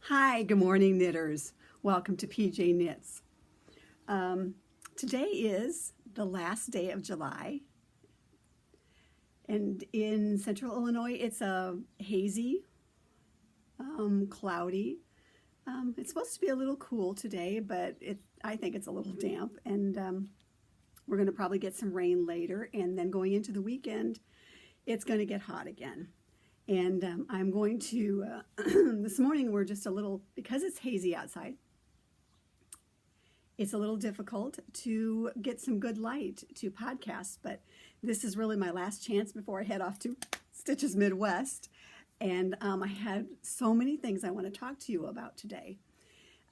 Hi, good morning, knitters. Welcome to PJ Knits. Today is the last day of July, and in central Illinois, it's a hazy, cloudy. It's supposed to be a little cool today, but I think it's a little damp, and we're going to probably get some rain later, and then going into the weekend, it's going to get hot again. And I'm going to, this morning we're just a little, because it's hazy outside, it's a little difficult to get some good light to podcast, but this is really my last chance before I head off to Stitches Midwest. And I had so many things I want to talk to you about today.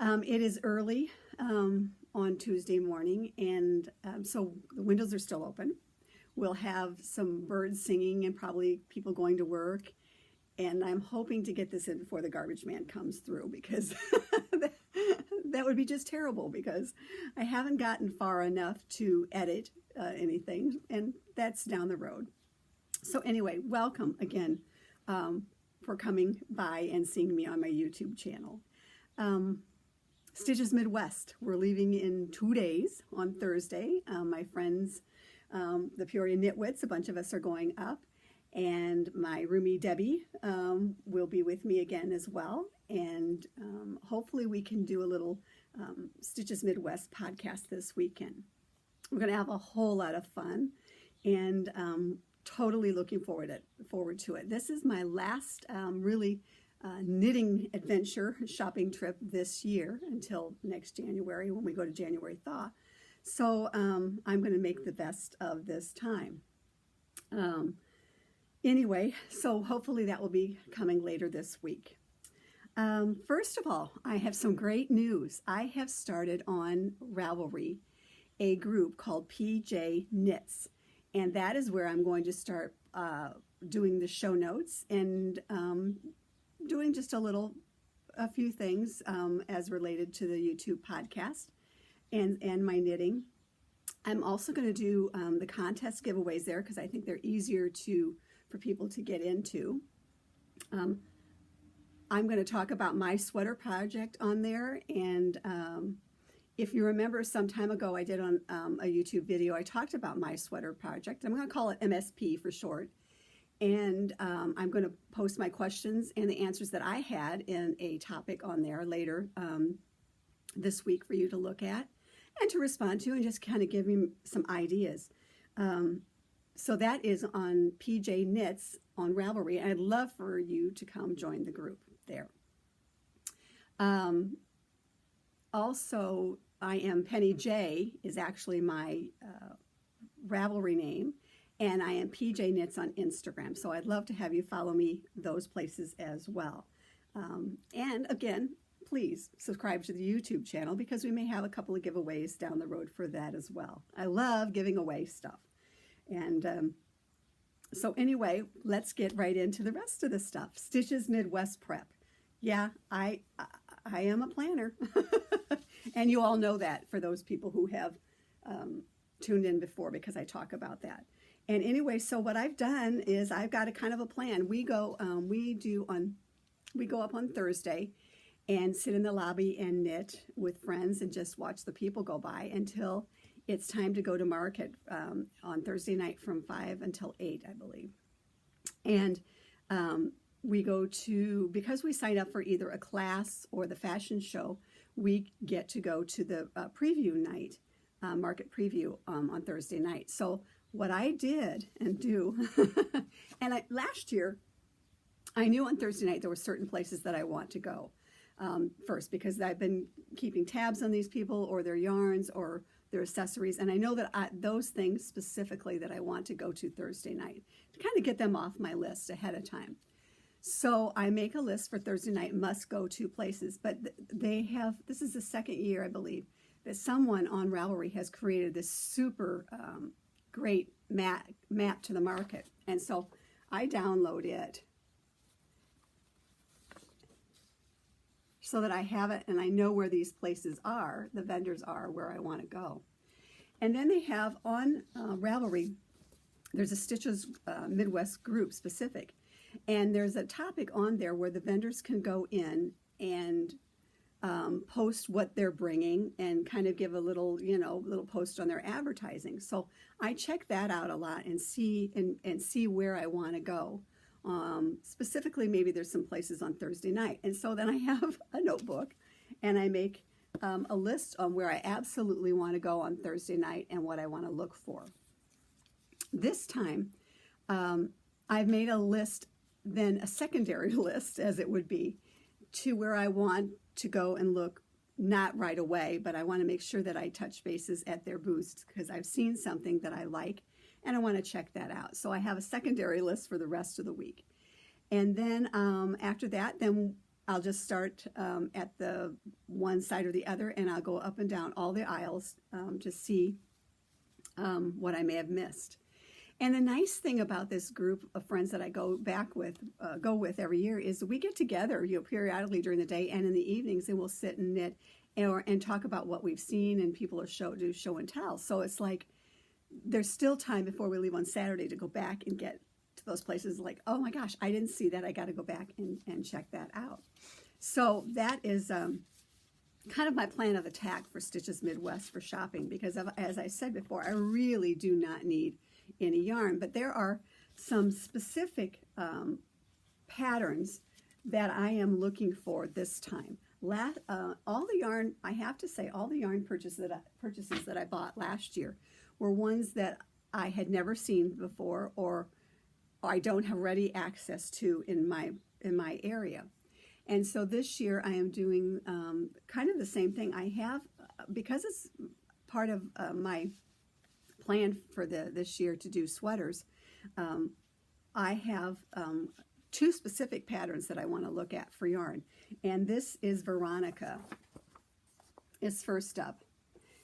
It is early on Tuesday morning, and so the windows are still open. We'll have some birds singing and probably people going to work. And I'm hoping to get this in before the garbage man comes through, because that would be just terrible, because I haven't gotten far enough to edit anything, and that's down the road. So anyway, welcome again for coming by and seeing me on my YouTube channel. Stitches Midwest, we're leaving in 2 days on Thursday. My friends, the Peoria Knitwits, a bunch of us are going up. And my roomie Debbie will be with me again as well. And hopefully we can do a little Stitches Midwest podcast this weekend. We're going to have a whole lot of fun, and totally looking forward to it. This is my last really knitting adventure shopping trip this year until next January, when we go to January Thaw. So I'm going to make the best of this time. Anyway, so hopefully that will be coming later this week. First of all, I have some great news. I have started on Ravelry a group called PJ Knits, and that is where I'm going to start doing the show notes and doing just a few things as related to the YouTube podcast and my knitting. I'm also going to do the contest giveaways there, because I think they're easier for people to get into. I'm going to talk about my sweater project on there, and if you remember, some time ago I did on a YouTube video, I talked about my sweater project. I'm going to call it MSP for short, and I'm going to post my questions and the answers that I had in a topic on there later this week for you to look at and to respond to, and just kind of give me some ideas. So that is on PJ Knits on Ravelry. I'd love for you to come join the group there. Also, I am Penny J is actually my Ravelry name, and I am PJ Knits on Instagram. So I'd love to have you follow me those places as well. And again, please subscribe to the YouTube channel, because we may have a couple of giveaways down the road for that as well. I love giving away stuff. And so anyway, let's get right into the rest of the stuff. Stitches Midwest prep. Yeah, I am a planner. And you all know that, for those people who have tuned in before, because I talk about that. And anyway, so what I've done is I've got a kind of a plan. We go up on Thursday and sit in the lobby and knit with friends and just watch the people go by until it's time to go to market on Thursday night from 5 until 8, I believe. And we go to, because we sign up for either a class or the fashion show, we get to go to the preview night, market preview on Thursday night. So what I did and do, and last year, I knew on Thursday night there were certain places that I want to go first, because I've been keeping tabs on these people or their yarns or their accessories, and I know that those things specifically that I want to go to Thursday night, to kind of get them off my list ahead of time. So I make a list for Thursday night must go to places, but they have, this is the second year, I believe, that someone on Ravelry has created this super great map to the market. And so I download it so that I have it and I know where these places are, the vendors are, where I want to go. And then they have on Ravelry, there's a Stitches Midwest group specific, and there's a topic on there where the vendors can go in and post what they're bringing and kind of give a little, little post on their advertising. So I check that out a lot and see and see where I want to go. Specifically, maybe there's some places on Thursday night. And so then I have a notebook and I make a list on where I absolutely want to go on Thursday night and what I want to look for. This time, I've made a list, then a secondary list, as it would be, to where I want to go and look, not right away, but I want to make sure that I touch bases at their booths because I've seen something that I like and I want to check that out. So I have a secondary list for the rest of the week. And then after that, then I'll just start at the one side or the other, and I'll go up and down all the aisles to see what I may have missed. And the nice thing about this group of friends that I go with every year is we get together, periodically during the day and in the evenings, and we'll sit and knit and talk about what we've seen, and people do show and tell. So it's like there's still time before we leave on Saturday to go back and get to those places like, oh my gosh, I didn't see that. I got to go back and check that out. So that is kind of my plan of attack for Stitches Midwest for shopping, because as I said before, I really do not need any yarn, but there are some specific patterns that I am looking for this time. All the yarn, I have to say, all the yarn purchases that I bought last year were ones that I had never seen before, or I don't have ready access to in my area. And so this year I am doing kind of the same thing. I have, because it's part of my plan for this year to do sweaters, I have two specific patterns that I want to look at for yarn. And this is Veronica, is first up.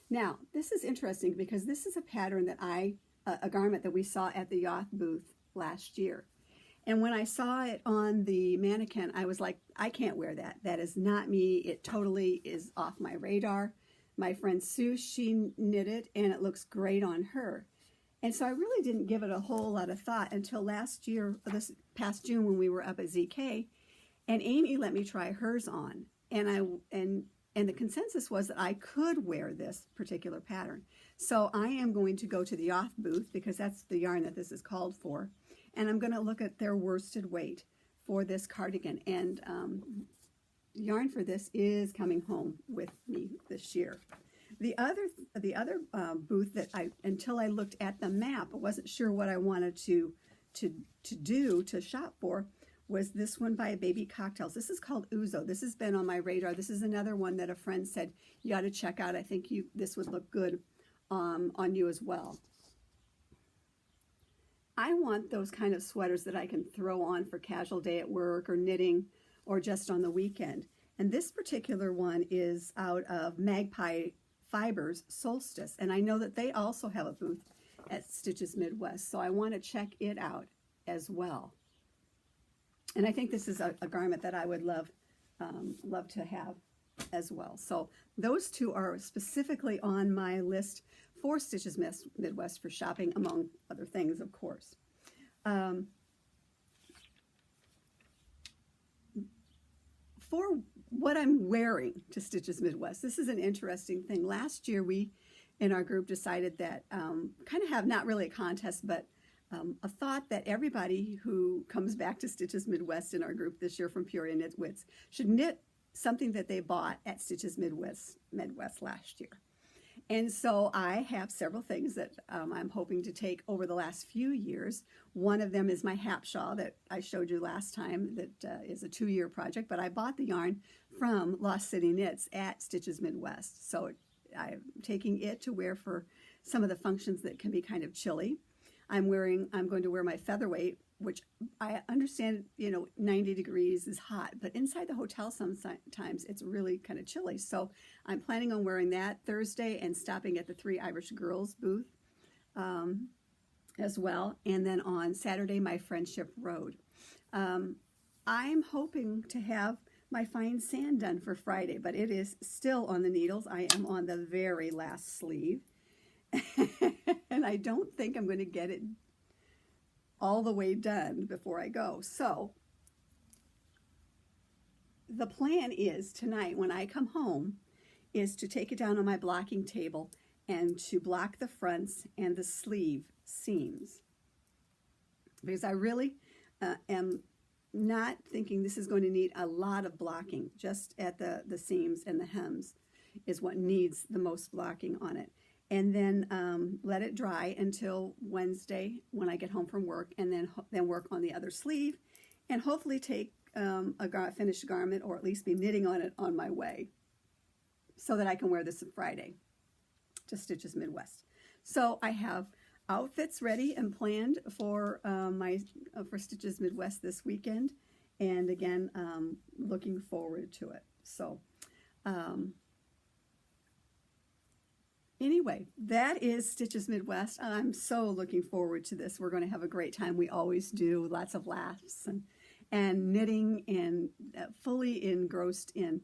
Now, this is interesting because this is a pattern that a garment that we saw at the Yoth booth last year. And when I saw it on the mannequin, I was like, I can't wear that. That is not me. It totally is off my radar. My friend Sue, she knit it, and it looks great on her. And so I really didn't give it a whole lot of thought until last year, this past June, when we were up at ZK, and Amy let me try hers on. And the consensus was that I could wear this particular pattern. So I am going to go to the Yoth booth, because that's the yarn that this is called for, and I'm going to look at their worsted weight for this cardigan. And yarn for this is coming home with me this year. The other booth that until I looked at the map, I wasn't sure what I wanted to shop for, was this one by Baby Cocktails. This is called Uzo. This has been on my radar. This is another one that a friend said you ought to check out. I think this would look good on you as well. I want those kind of sweaters that I can throw on for casual day at work or knitting or just on the weekend. And this particular one is out of Magpie Fibers Solstice. And I know that they also have a booth at Stitches Midwest, so I want to check it out as well. And I think this is a garment that I would love to have as well. So those two are specifically on my list for Stitches Midwest for shopping, among other things, of course. For what I'm wearing to Stitches Midwest, this is an interesting thing. Last year, we in our group decided that kind of have not really a contest, but a thought that everybody who comes back to Stitches Midwest in our group this year from Peoria Knit Wits should knit something that they bought at Stitches Midwest last year. And so I have several things that I'm hoping to take over the last few years. One of them is my Hap Shawl that I showed you last time, that is a 2-year project, but I bought the yarn from Lost City Knits at Stitches Midwest. So I'm taking it to wear for some of the functions that can be kind of chilly. I'm going to wear my featherweight, which I understand, 90 degrees is hot, but inside the hotel sometimes it's really kind of chilly. So I'm planning on wearing that Thursday and stopping at the Three Irish Girls booth as well. And then on Saturday, my Friendship Road. I'm hoping to have my fine sand done for Friday, but it is still on the needles. I am on the very last sleeve. And I don't think I'm going to get it all the way done before I go. So the plan is tonight when I come home is to take it down on my blocking table and to block the fronts and the sleeve seams, because I really am not thinking this is going to need a lot of blocking. Just at the seams and the hems is what needs the most blocking on it. And then let it dry until Wednesday when I get home from work, and then work on the other sleeve, and hopefully take a finished garment, or at least be knitting on it on my way, so that I can wear this on Friday to Stitches Midwest. So I have outfits ready and planned for for Stitches Midwest this weekend, and again, looking forward to it. So anyway, that is Stitches Midwest. I'm so looking forward to this. We're going to have a great time. We always do. Lots of laughs and knitting, and fully engrossed in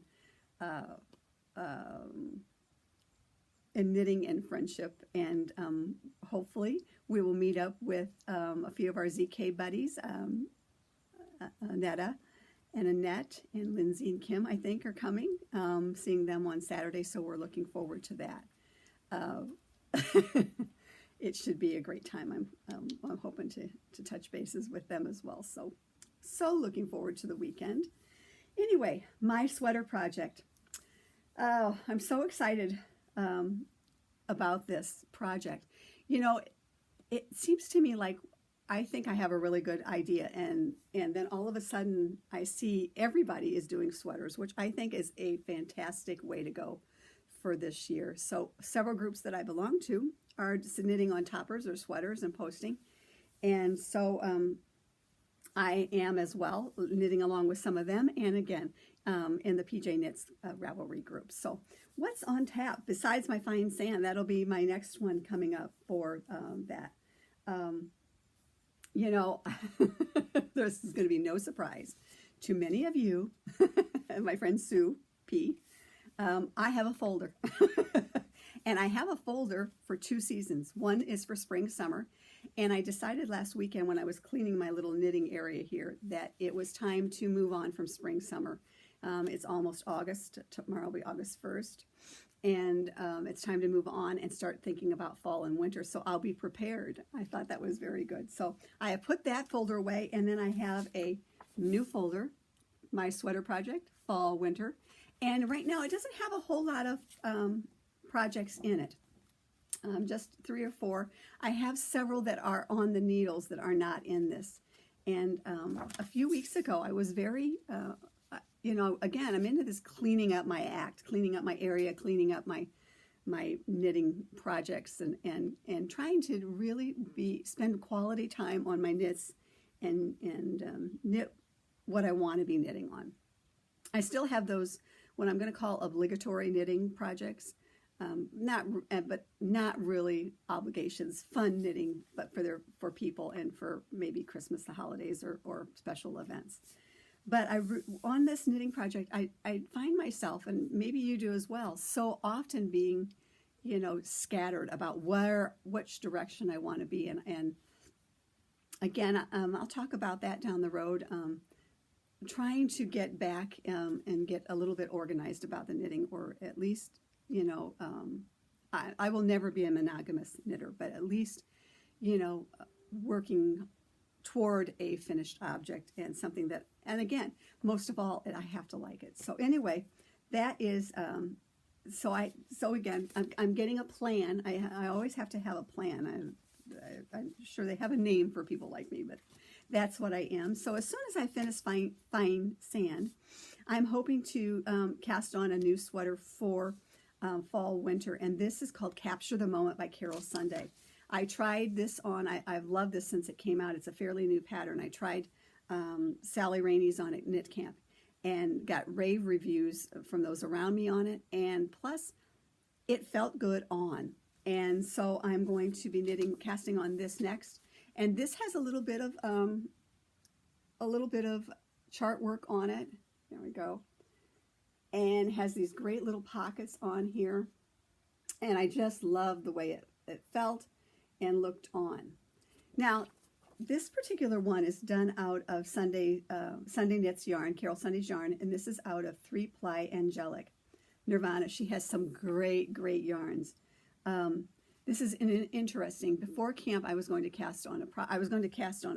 knitting and friendship. And hopefully we will meet up with a few of our ZK buddies. Netta and Annette and Lindsay and Kim, I think, are coming. Seeing them on Saturday, so we're looking forward to that. It should be a great time. I'm hoping to touch bases with them as well. So looking forward to the weekend. Anyway, my sweater project. Oh, I'm so excited about this project. You know, it seems to me like I think I have a really good idea, and then all of a sudden I see everybody is doing sweaters, which I think is a fantastic way to go for this year. So several groups that I belong to are just knitting on toppers or sweaters and posting, and so I am as well, knitting along with some of them, and again in the PJ Knits Ravelry group. So what's on tap besides my fine sand? That'll be my next one coming up for that. You know, this is going to be no surprise to many of you, my friend Sue P. I have a folder, and I have a folder for 2 seasons. One is for spring, summer, and I decided last weekend when I was cleaning my little knitting area here that it was time to move on from spring, summer. It's almost August. Tomorrow will be August 1st. And it's time to move on and start thinking about fall and winter. So I'll be prepared. I thought that was very good. So I have put that folder away, and then I have a new folder, my sweater project, fall, winter. And right now it doesn't have a whole lot of projects in it, just 3 or 4. I have several that are on the needles that are not in this. And a few weeks ago I was very... you know, again, I'm into this cleaning up my act, cleaning up my area, cleaning up my knitting projects, and trying to really spend quality time on my knits and knit what I want to be knitting on. I still have those, what I'm going to call obligatory knitting projects, but not really obligations, fun knitting, but for people and for maybe Christmas, the holidays, or special events. But on this knitting project, I find myself, and maybe you do as well, so often being, you know, scattered about which direction I want to be in. And again, I'll talk about that down the road. Trying to get back and get a little bit organized about the knitting, or at least, you know, I will never be a monogamous knitter, but at least, you know, working toward a finished object and something that, and again, most of all, I have to like it. So anyway, that is, so again, I'm getting a plan. I always have to have a plan. I'm sure they have a name for people like me, but that's what I am. So as soon as I finish fine sand, I'm hoping to cast on a new sweater for fall, winter, and this is called Capture the Moment by Carol Sunday. I tried this on, I've loved this since it came out. It's a fairly new pattern. I tried Sally Rainey's on at Knit Camp and got rave reviews from those around me on it. And plus, it felt good on. And so I'm going to be casting on this next. And this has a little bit of chart work on it. There we go. And has these great little pockets on here. And I just love the way it felt and looked on. Now, this particular one is done out of Sunday Knits yarn, Carol Sunday's yarn, and this is out of 3-ply Angelic Nirvana. She has some great yarns. This is interesting. Before camp, I was going to cast on a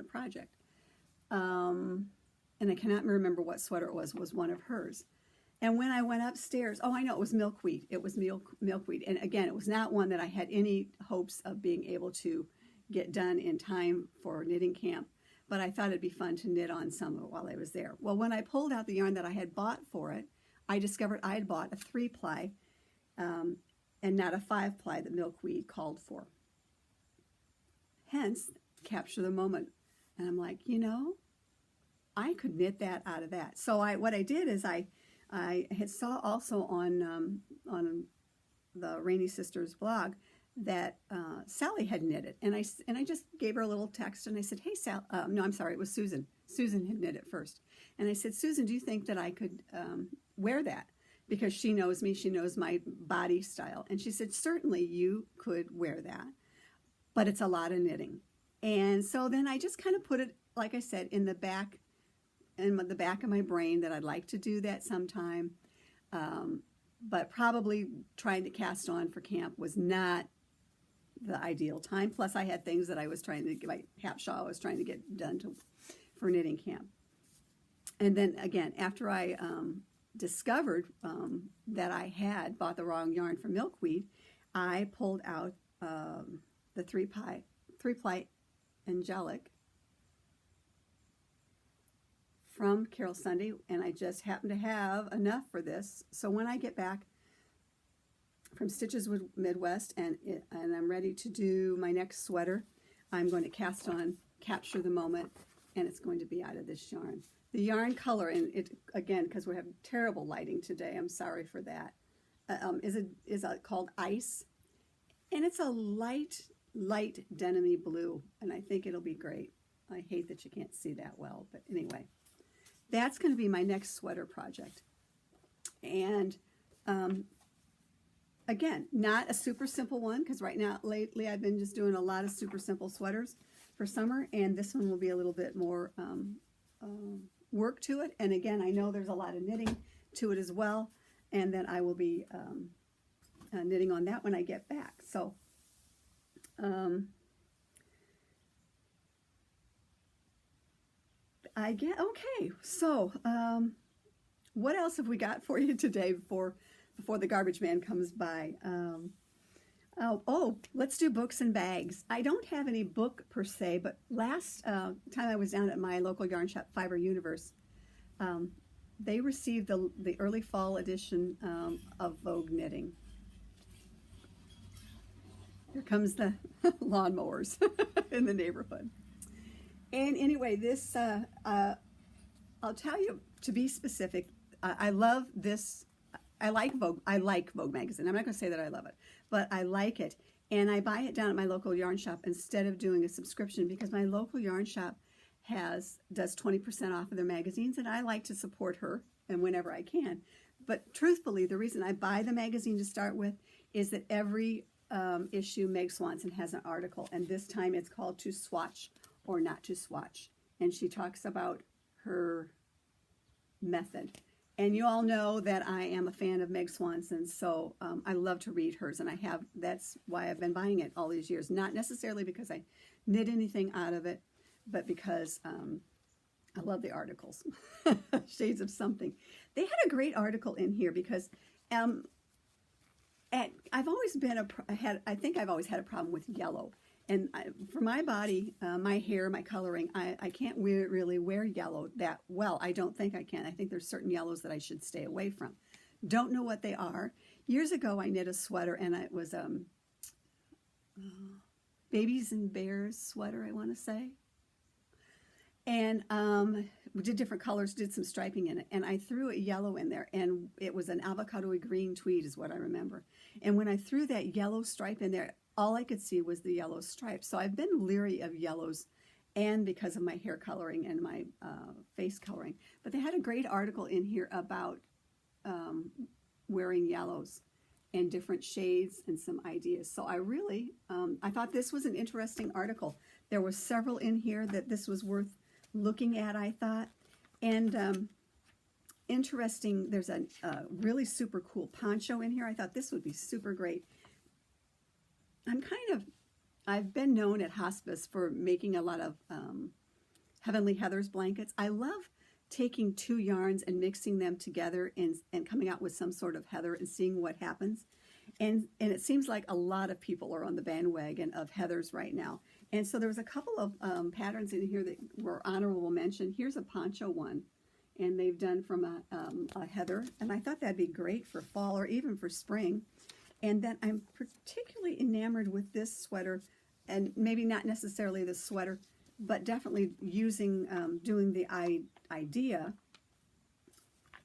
project, and I cannot remember what sweater it was one of hers. And when I went upstairs, oh, I know, it was milkweed. It was milkweed. And again, it was not one that I had any hopes of being able to get done in time for knitting camp. But I thought it'd be fun to knit on some of it while I was there. Well, when I pulled out the yarn that I had bought for it, I discovered I had bought a 3-ply and not a 5-ply that milkweed called for. Hence, capture the moment. And I'm like, you know, I could knit that out of that. So what I did is I had saw also on the Rainy Sisters blog that Sally had knitted, and I just gave her a little text, and I said, hey, Sal, no, I'm sorry, it was Susan. Susan had knit it first. And I said, Susan, do you think that I could wear that? Because she knows me, she knows my body style. And she said, certainly you could wear that, but it's a lot of knitting. And so then I just kind of put it, like I said, in the back of my brain that I'd like to do that sometime. But probably trying to cast on for camp was not the ideal time. Plus I had things that I was trying to get, my half shawl I was trying to get done for knitting camp. And then again, after I discovered that I had bought the wrong yarn for milkweed, I pulled out the 3-ply Angelic from Carol Sunday, and I just happened to have enough for this. So when I get back from Stitches with Midwest and I'm ready to do my next sweater, I'm going to cast on Capture the Moment, and it's going to be out of this yarn. The yarn color, and it again, because we have terrible lighting today, I'm sorry for that, is called Ice, and it's a light denim-y blue, and I think it'll be great. I hate that you can't see that well, but anyway, that's going to be my next sweater project. And again, not a super simple one, because right now, lately, I've been just doing a lot of super simple sweaters for summer, and this one will be a little bit more work to it. And again, I know there's a lot of knitting to it as well, and then I will be knitting on that when I get back. So okay, so what else have we got for you today before the garbage man comes by? Let's do books and bags. I don't have any book per se, but last time I was down at my local yarn shop, Fiber Universe, they received the early fall edition of Vogue Knitting. Here comes the lawnmowers in the neighborhood. And anyway, this, I'll tell you, to be specific, I love this. I like Vogue magazine. I'm not going to say that I love it, but I like it. And I buy it down at my local yarn shop instead of doing a subscription, because my local yarn shop does 20% off of their magazines, and I like to support her and whenever I can. But truthfully, the reason I buy the magazine to start with is that every issue Meg Swanson has an article, and this time it's called To Swatch or Not to Swatch. And she talks about her method. And you all know that I am a fan of Meg Swanson, so I love to read hers, and that's why I've been buying it all these years. Not necessarily because I knit anything out of it, but because I love the articles. Shades of Something. They had a great article in here because I've always had a problem with yellow. And for my body, my hair, my coloring, I can't really wear yellow that well. I don't think I can. I think there's certain yellows that I should stay away from. Don't know what they are. Years ago, I knit a sweater, and it was Babies and Bears sweater, I want to say. And we did different colors, did some striping in it, and I threw a yellow in there, and it was an avocado green tweed is what I remember. And when I threw that yellow stripe in there, all I could see was the yellow stripe. So I've been leery of yellows, and because of my hair coloring and my face coloring. But they had a great article in here about wearing yellows and different shades and some ideas. So I really, I thought this was an interesting article. There were several in here that this was worth looking at, I thought. And interesting, there's a really super cool poncho in here. I thought this would be super great. I've been known at hospice for making a lot of Heavenly Heathers blankets. I love taking two yarns and mixing them together and coming out with some sort of heather and seeing what happens. And it seems like a lot of people are on the bandwagon of heathers right now. And so there was a couple of patterns in here that were honorable mention. Here's a poncho one, and they've done from a heather. And I thought that'd be great for fall or even for spring. And then I'm particularly enamored with this sweater, and maybe not necessarily the sweater, but definitely doing the idea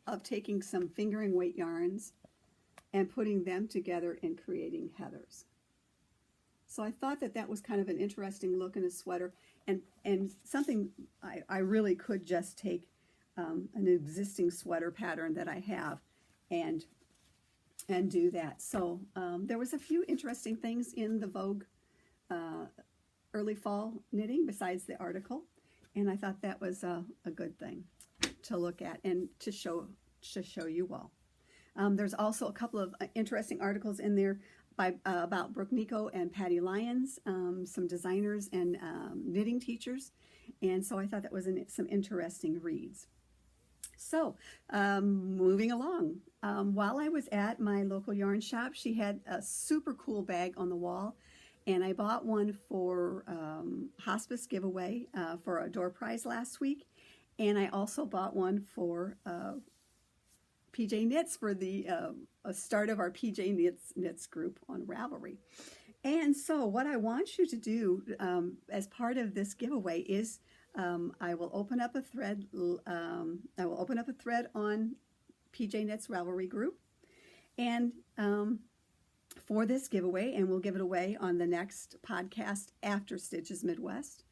of taking some fingering weight yarns and putting them together and creating heathers. So I thought that was kind of an interesting look in a sweater, and something I really could just take an existing sweater pattern that I have and do that. So there was a few interesting things in the Vogue early fall knitting besides the article, and I thought that was a good thing to look at and to show you all. There's also a couple of interesting articles in there about Brooke Nico and Patty Lyons, some designers and knitting teachers, and so I thought that was some interesting reads. So moving along, while I was at my local yarn shop, she had a super cool bag on the wall, and I bought one for hospice giveaway for a door prize last week, and I also bought one for PJ Knits for the start of our PJ Knits group on Ravelry. And so what I want you to do as part of this giveaway is I will open up a thread. I will open up a thread on PJ Knits Ravelry group, and for this giveaway, and we'll give it away on the next podcast after Stitches Midwest,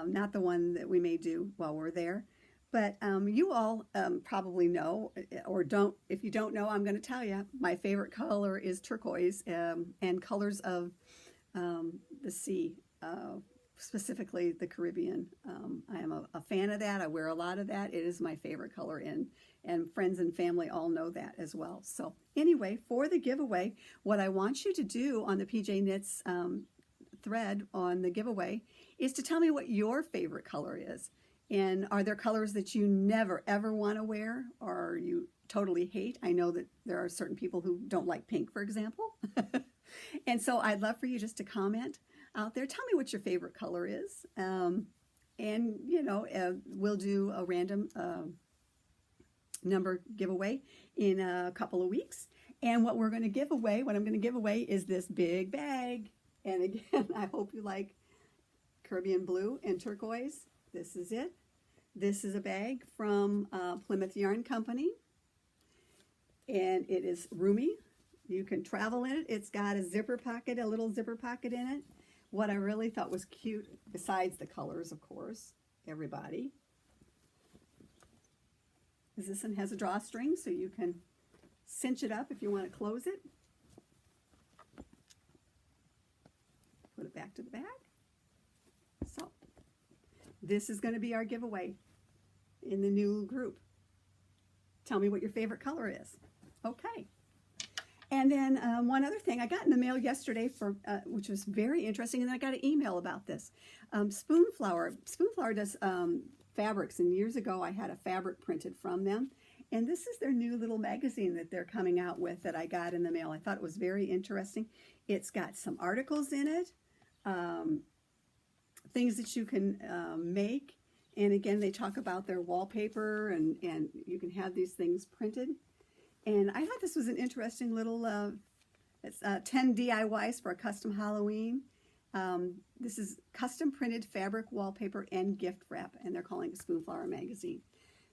not the one that we may do while we're there. But you all probably know, or don't. If you don't know, I'm going to tell you. My favorite color is turquoise, and colors of the sea, specifically the Caribbean. I am a fan of that. I wear a lot of that. It is my favorite color, and friends and family all know that as well. So anyway, for the giveaway, what I want you to do on the PJ Knits thread on the giveaway is to tell me what your favorite color is. And are there colors that you never, ever want to wear or you totally hate? I know that there are certain people who don't like pink, for example. And so I'd love for you just to comment out there. Tell me what your favorite color is. And, you know, we'll do a random number giveaway in a couple of weeks. And what I'm going to give away is this big bag. And again, I hope you like Caribbean blue and turquoise. This is it. This is a bag from Plymouth Yarn Company, and it is roomy. You can travel in it. It's got a zipper pocket, a little zipper pocket in it. What I really thought was cute, besides the colors, of course, everybody, is this one has a drawstring, so you can cinch it up if you want to close it. Put it back to the bag. So this is going to be our giveaway in the new group. Tell me what your favorite color is. Okay. And then one other thing I got in the mail yesterday, which was very interesting, and then I got an email about this. Spoonflower does fabrics, and years ago I had a fabric printed from them. And this is their new little magazine that they're coming out with that I got in the mail. I thought it was very interesting. It's got some articles in it. Things that you can make, and again they talk about their wallpaper, and you can have these things printed. And I thought this was an interesting little it's 10 DIYs for a custom Halloween. This is custom printed fabric wallpaper and gift wrap, and they're calling it Spoonflower magazine.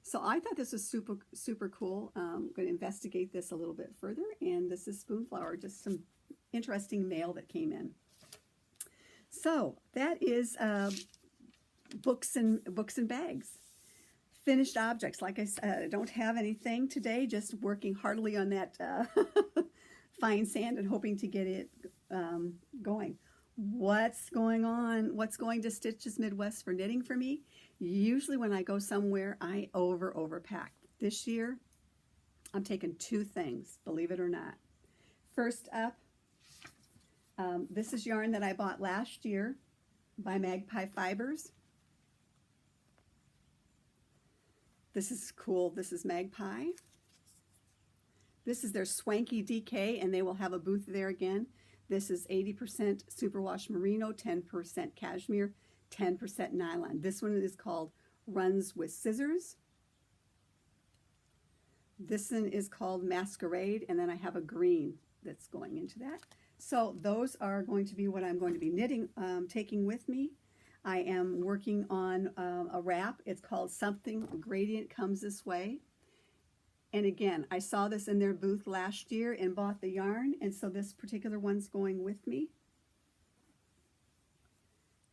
So I thought this was super cool. I'm going to investigate this a little bit further, and this is Spoonflower, just some interesting mail that came in. So that is books and bags. Finished objects. Like I said, I don't have anything today, just working heartily on that fine sand and hoping to get it going. What's going on? What's going to Stitches Midwest for knitting for me? Usually when I go somewhere, I overpack. This year, I'm taking two things, believe it or not. First up, this is yarn that I bought last year by Magpie Fibers. This is cool. This is Magpie. This is their Swanky DK, and they will have a booth there again. This is 80% superwash merino, 10% cashmere, 10% nylon. This one is called Runs with Scissors. This one is called Masquerade, and then I have a green that's going into that. So those are going to be what I'm going to be knitting, taking with me. I am working on a wrap. It's called Something Gradient Comes This Way. And again, I saw this in their booth last year and bought the yarn, and so this particular one's going with me.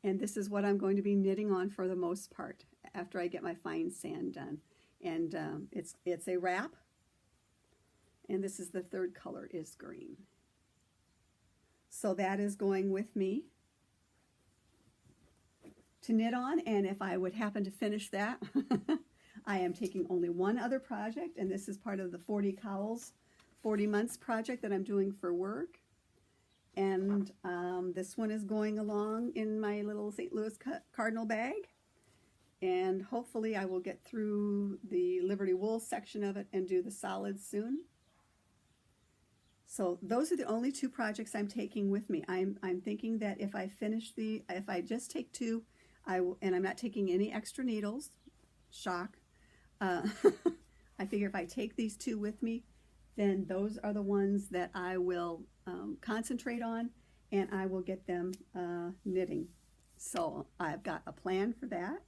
And this is what I'm going to be knitting on for the most part after I get my fine sand done. And it's a wrap, and this is the third color is green. So that is going with me to knit on, and if I would happen to finish that, I am taking only one other project, and this is part of the 40 Cowls, 40 months project that I'm doing for work. And this one is going along in my little St. Louis Cardinal bag. And hopefully I will get through the Liberty Wool section of it and do the solids soon. So those are the only two projects I'm taking with me. I'm thinking that if I just take two, and I'm not taking any extra needles, shock. I figure if I take these two with me, then those are the ones that I will concentrate on, and I will get them knitting. So I've got a plan for that.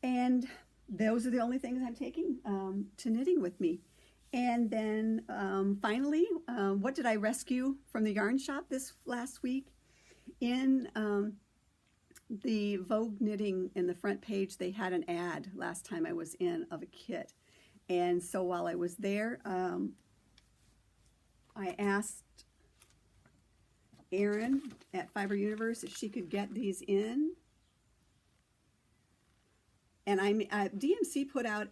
And those are the only things I'm taking to knitting with me. And then finally, what did I rescue from the yarn shop this last week? In the Vogue Knitting, in the front page, they had an ad last time I was in of a kit. And so while I was there, I asked Erin at Fiber Universe if she could get these in. And DMC put out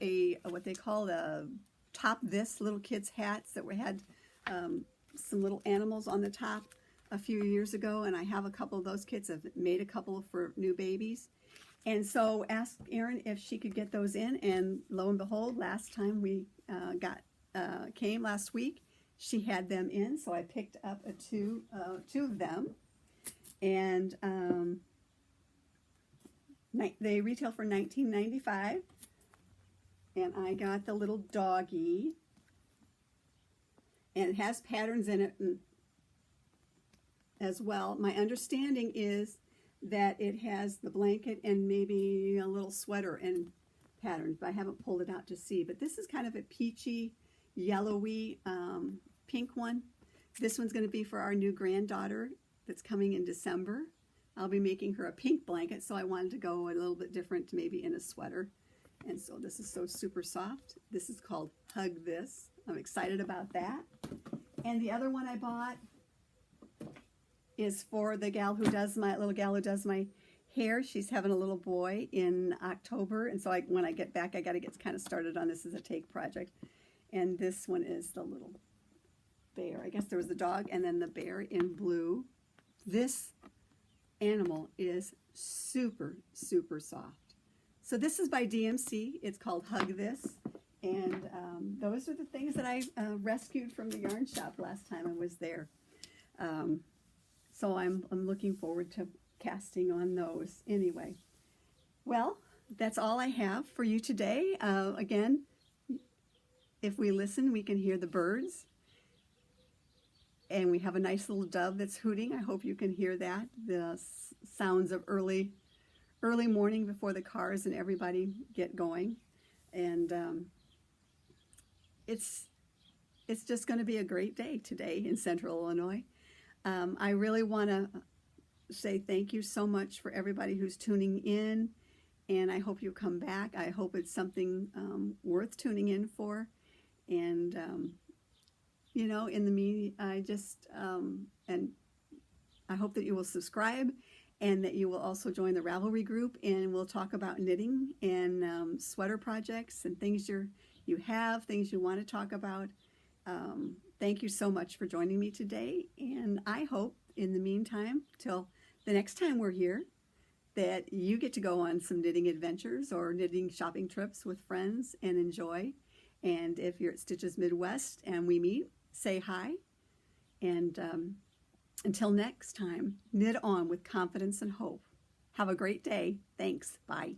what they call the Top This little kids hats that had some little animals on the top a few years ago, and I have a couple of those kits. I've made a couple for new babies. And so asked Erin if she could get those in, and lo and behold, last time we came last week, she had them in, so I picked up two of them. And they retail for $19.95, and I got the little doggy, and it has patterns in it as well. My understanding is that it has the blanket and maybe a little sweater and patterns, but I haven't pulled it out to see. But this is kind of a peachy, yellowy, pink one. This one's going to be for our new granddaughter that's coming in December. I'll be making her a pink blanket, so I wanted to go a little bit different, maybe in a sweater. And so this is so super soft. This is called Hug This. I'm excited about that. And the other one I bought is for the gal who does my hair. She's having a little boy in October, and so when I get back, I got to get kind of started on this as a take project. And this one is the little bear. I guess there was the dog and then the bear in blue. This animal is super, super soft. So this is by DMC. It's called Hug This. And those are the things that I rescued from the yarn shop last time I was there. So I'm looking forward to casting on those anyway. Well, that's all I have for you today. Again, if we listen, we can hear the birds. And we have a nice little dove that's hooting. I hope you can hear that. The sounds of early morning before the cars and everybody get going. And it's just going to be a great day today in Central Illinois. I really want to say thank you so much for everybody who's tuning in, and I hope you come back. I hope it's something worth tuning in for. And you know, in the meeting, I just and I hope that you will subscribe and that you will also join the Ravelry group, and we'll talk about knitting and sweater projects and things you have, things you want to talk about. Thank you so much for joining me today, and I hope in the meantime, till the next time we're here, that you get to go on some knitting adventures or knitting shopping trips with friends and enjoy. And if you're at Stitches Midwest and we meet, say hi. And until next time, knit on with confidence and hope. Have a great day. Thanks. Bye.